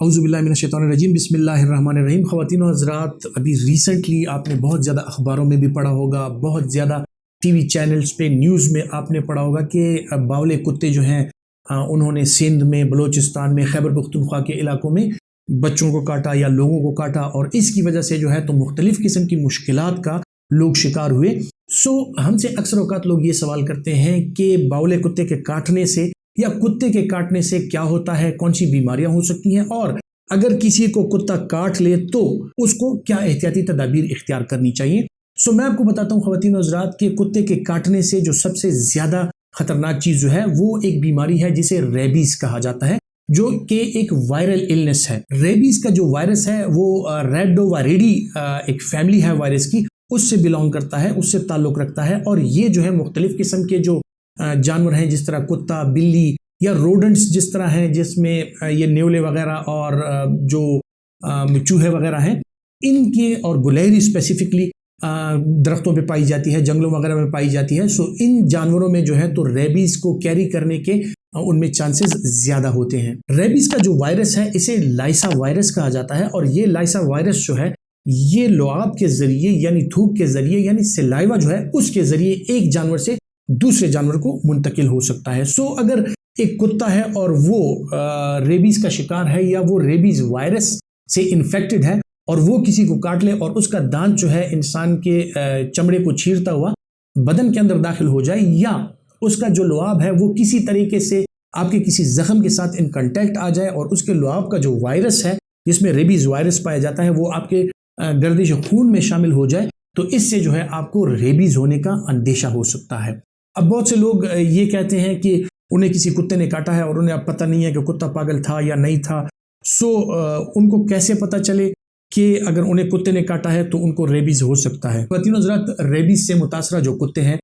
औज़ुबिल्लाहिमिनश्शैतानिर्रजीम बिस्मिल्लाहिर्रहमानिर्रहीम। ख़वातीन व हज़रात, अभी रिसेंटली आपने बहुत ज़्यादा अखबारों में भी पढ़ा होगा, बहुत ज़्यादा टीवी चैनल्स पे न्यूज़ में आपने पढ़ा होगा कि बावले कुत्ते जो हैं उन्होंने सिंध में, बलूचिस्तान में, खैबर पख्तूनख्वा के इलाकों में बच्चों को काटा या लोगों को काटा, और इसकी वजह से जो है तो मुख्तलिफ़ किस्म की मुश्किलात का लोग शिकार हुए। हमसे अक्सर औक़ात लोग ये सवाल करते हैं कि बावले कुत्ते के काटने से या कुत्ते के काटने से क्या होता है, कौन सी बीमारियां हो सकती हैं, और अगर किसी को कुत्ता काट ले तो उसको क्या एहतियाती तदाबीर इख्तियार करनी चाहिए। मैं आपको बताता हूँ ख़वातीन और हज़रात के कुत्ते के काटने से जो सबसे ज़्यादा ख़तरनाक चीज़ जो है वो एक बीमारी है जिसे रेबीज़ कहा जाता है, जो कि एक वायरल इलनेस है। रेबीज़ का जो वायरस है वो रेडोवायरिडी एक फैमिली है वायरस की, उससे बिलोंग करता है, उससे ताल्लुक़ रखता है। और ये जो है मुख्तलिफ़ किस्म के जो जानवर हैं, जिस तरह कुत्ता, बिल्ली या रोडेंट्स जिस तरह हैं, जिसमें ये नेवले वगैरह और जो चूहे वगैरह हैं, इनके और गुलहरी स्पेसिफिकली दरख्तों पे पाई जाती है, जंगलों वगैरह में पाई जाती है। इन जानवरों में जो है तो रेबीज़ को कैरी करने के उनमें चांसेस ज़्यादा होते हैं। रेबीज़ का जो वायरस है इसे लाइसा वायरस कहा जाता है, और ये लाइसा वायरस जो है ये लुआब के ज़रिए यानी थूक के ज़रिए यानी सलाइवा जो है उसके ज़रिए एक जानवर से दूसरे जानवर को मुंतकिल हो सकता है। अगर एक कुत्ता है और वो रेबीज़ का शिकार है या वो रेबीज़ वायरस से इन्फेक्टेड है और वो किसी को काट ले और उसका दांत जो है इंसान के चमड़े को चीरता हुआ बदन के अंदर दाखिल हो जाए, या उसका जो लुआब है वो किसी तरीके से आपके किसी जख्म के साथ इन कांटेक्ट आ जाए और उसके लुआब का जो वायरस है जिसमें रेबीज़ वायरस पाया जाता है वो आपके गर्दिश खून में शामिल हो जाए, तो इससे जो है आपको रेबीज़ होने का अंदेशा हो सकता है। अब बहुत से लोग ये कहते हैं कि उन्हें किसी कुत्ते ने काटा है और उन्हें अब पता नहीं है कि कुत्ता पागल था या नहीं था। उनको कैसे पता चले कि अगर उन्हें कुत्ते ने काटा है तो उनको रेबीज़ हो सकता है। ख़वातीन हज़रात, रेबीज़ से मुतासरा जो कुत्ते हैं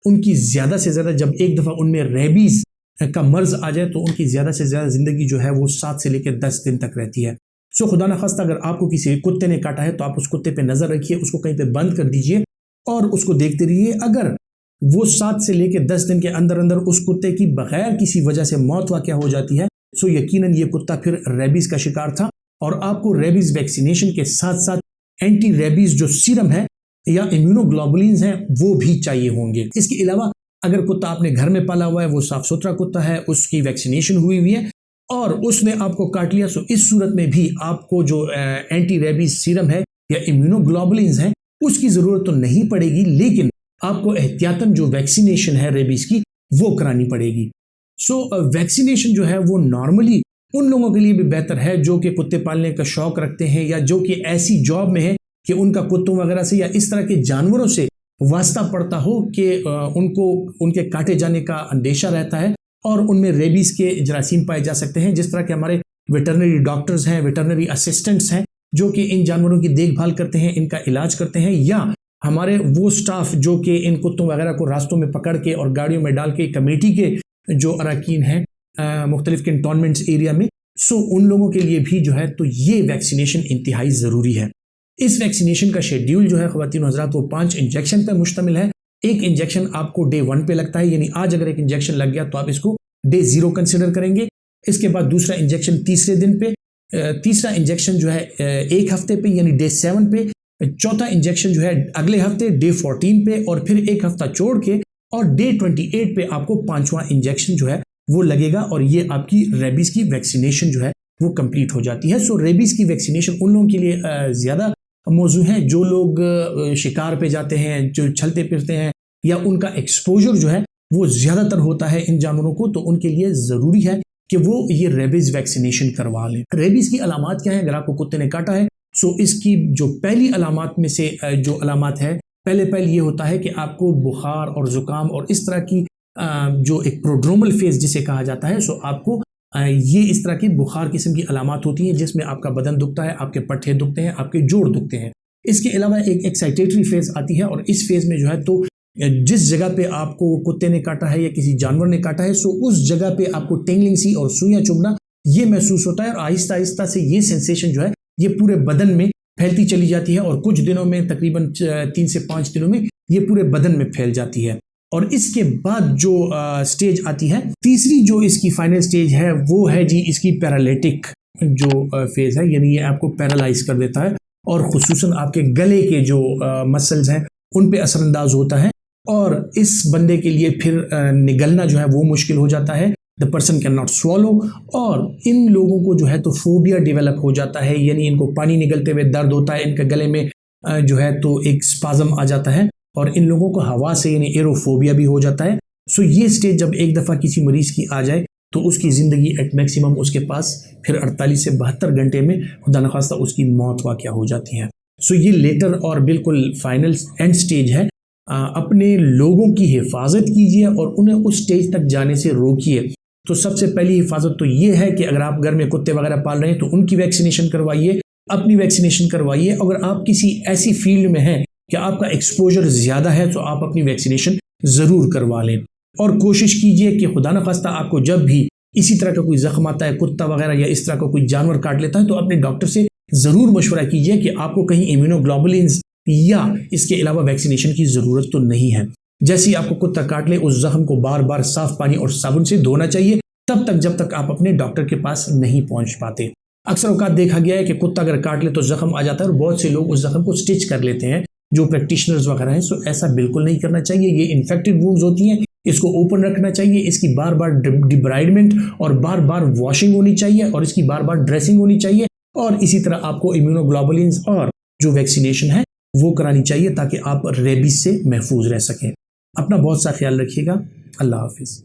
उनकी ज़्यादा से ज़्यादा, जब एक दफ़ा उनमें रेबीज़ का मर्ज़ आ जाए तो उनकी ज़्यादा से ज़्यादा ज़िंदगी जो है वो 7 से लेकर 10 दिन तक रहती है। खुदा न खास्ता अगर आपको किसी कुत्ते ने काटा है तो आप उस कुत्ते पे नज़र रखिए, उसको कहीं पे बंद कर दीजिए और उसको देखते रहिए। अगर वो 7 से लेकर 10 दिन के अंदर अंदर उस कुत्ते की बगैर किसी वजह से मौत वाक़या हो जाती है, यकीनन ये कुत्ता फिर रेबीज़ का शिकार था, और आपको रेबीज़ वैक्सीनेशन के साथ साथ एंटी रेबीज़ जो सीरम है या इम्यूनोग्लोबुलिन्स हैं वो भी चाहिए होंगे। इसके अलावा अगर कुत्ता आपने घर में पाला हुआ है, वो साफ़ सुथरा कुत्ता है, उसकी वैक्सीनेशन हुई हुई है और उसने आपको काट लिया, इस सूरत में भी आपको जो एंटी रेबीज़ सीरम है या इम्यूनोग्लोबुलिन्स हैं उसकी ज़रूरत तो नहीं पड़ेगी, लेकिन आपको एहतियातन जो वैक्सीनेशन है रेबीज़ की वो करानी पड़ेगी। वैक्सीनेशन जो है वो नॉर्मली उन लोगों के लिए भी बेहतर है जो कि कुत्ते पालने का शौक रखते हैं या जो कि ऐसी जॉब में है कि उनका कुत्तों वगैरह से या इस तरह के जानवरों से वास्ता पड़ता हो कि उनको उनके काटे जाने का अंदेशा रहता है और उनमें रेबीज़ के जरासीम पाए जा सकते हैं। जिस तरह के हमारे वेटरनरी डॉक्टर्स हैं, वेटरनरी असिस्टेंट्स हैं जो कि इन जानवरों की देखभाल करते हैं, इनका इलाज करते हैं, या हमारे वो स्टाफ जो कि इन कुत्तों वगैरह को रास्तों में पकड़ के और गाड़ियों में डाल के कमेटी के जो अरकान हैं मुख्तलिफ कैंटोनमेंट्स एरिया में, उन लोगों के लिए भी जो है तो ये वैक्सीनेशन इंतहाई ज़रूरी है। इस वैक्सीनेशन का शेड्यूल जो है ख़वातीन हज़रात वो 5 इंजेक्शन पर मुश्तमिल है। एक इंजेक्शन आपको डे 1 पे लगता है, यानी आज अगर एक इंजेक्शन लग गया तो आप इसको डे 0 कंसिडर करेंगे। इसके बाद दूसरा इंजेक्शन तीसरे दिन पे, तीसरा इंजेक्शन जो है 1 हफ्ते पे यानी डे 7 पे, चौथा इंजेक्शन जो है अगले हफ्ते डे 14 पे, और फिर 1 हफ्ता छोड़ के और डे 28 पे आपको 5वां इंजेक्शन जो है वो लगेगा, और ये आपकी रेबीज़ की वैक्सीनेशन जो है वो कंप्लीट हो जाती है। रेबीज़ की वैक्सीनेशन उन लोगों के लिए ज़्यादा मौजू है जो लोग शिकार पे जाते हैं, जो चलते फिरते हैं, या उनका एक्सपोजर जो है वो ज़्यादातर होता है इन जानवरों को, तो उनके लिए ज़रूरी है कि वो ये रेबीज़ वैक्सीनेशन करवा लें। रेबीज़ की अलामात क्या है अगर आपको कुत्ते ने काटा है? इसकी जो पहली अलामात में से जो अलामात है, पहले ये होता है कि आपको बुखार और ज़ुकाम और इस तरह की जो एक प्रोड्रोमल फेज जिसे कहा जाता है, आपको ये इस तरह की बुखार किस्म की अलामात होती हैं जिसमें आपका बदन दुखता है, आपके पट्टे दुखते हैं, आपके जोड़ दुखते हैं। इसके अलावा एक एक्साइटेटरी फेज आती है, और इस फेज में जो है तो जिस जगह पे आपको कुत्ते ने काटा है या किसी जानवर ने काटा है, उस जगह पे आपको टिंगलिंग सी और सुइयां चुभना ये महसूस होता है, और आहिस्ता आहिस्ता से ये सेंसेशन जो है ये पूरे बदन में फैलती चली जाती है, और कुछ दिनों में तकरीबन 3 से 5 दिनों में ये पूरे बदन में फैल जाती है। और इसके बाद जो स्टेज आती है, तीसरी जो इसकी फाइनल स्टेज है वो है जी इसकी पैरालिटिक जो फेज़ है, यानी ये आपको पैरालाइज कर देता है और खुसूसन आपके गले के जो मसल्स हैं उन पे असरअंदाज होता है और इस बंदे के लिए फिर निगलना जो है वो मुश्किल हो जाता है। The person can not swallow, और इन लोगों को जो है तो फोबिया डेवलप हो जाता है, यानी इनको पानी निगलते हुए दर्द होता है, इनके गले में जो है तो एक स्पाज्म आ जाता है और इन लोगों को हवा से यानी एरोफोबिया भी हो जाता है। सो ये स्टेज जब एक दफ़ा किसी मरीज़ की आ जाए तो उसकी ज़िंदगी एट मैक्सिमम उसके पास फिर 48 से 72 घंटे में खुदा न खास्ता उसकी मौत वाक़या हो जाती है। सो ये लेटर और बिल्कुल फाइनल एंड स्टेज है। अपने लोगों की हिफाजत कीजिए और उन्हें उस स्टेज तक जाने से रोकिए। तो सबसे पहली हिफाजत तो ये है कि अगर आप घर में कुत्ते वगैरह पाल रहे हैं तो उनकी वैक्सीनेशन करवाइए, अपनी वैक्सीनेशन करवाइए। अगर आप किसी ऐसी फील्ड में हैं कि आपका एक्सपोजर ज़्यादा है तो आप अपनी वैक्सीनेशन ज़रूर करवा लें और कोशिश कीजिए कि खुदा न खास्ता आपको जब भी इसी तरह का कोई जख्म आता है, कुत्ता वगैरह या इस तरह का कोई जानवर काट लेता है, तो अपने डॉक्टर से ज़रूर मशवरा कीजिए कि आपको कहीं इम्यूनोग्लोबुलिन्स या इसके अलावा वैक्सीनेशन की ज़रूरत तो नहीं है। जैसे ही आपको कुत्ता काट ले उस जख्म को बार बार साफ पानी और साबुन से धोना चाहिए, तब तक जब तक आप अपने डॉक्टर के पास नहीं पहुंच पाते। अक्सर औकात देखा गया है कि कुत्ता अगर काट ले तो जख्म आ जाता है और बहुत से लोग उस जख्म को स्टिच कर लेते हैं, जो प्रैक्टिशनर्स वगैरह हैं। सो ऐसा बिल्कुल नहीं करना चाहिए। ये इन्फेक्टेड वुंड्स होती हैं, इसको ओपन रखना चाहिए, इसकी बार बार डिब्राइडमेंट और बार बार वॉशिंग होनी चाहिए और इसकी बार बार ड्रेसिंग होनी चाहिए और इसी तरह आपको इम्यूनोग्लोबुलिन्स और जो वैक्सीनेशन है वो करानी चाहिए ताकि आप रेबीज से महफूज रह सकें। अपना बहुत सा ख्याल रखिएगा। अल्लाह हाफिज़।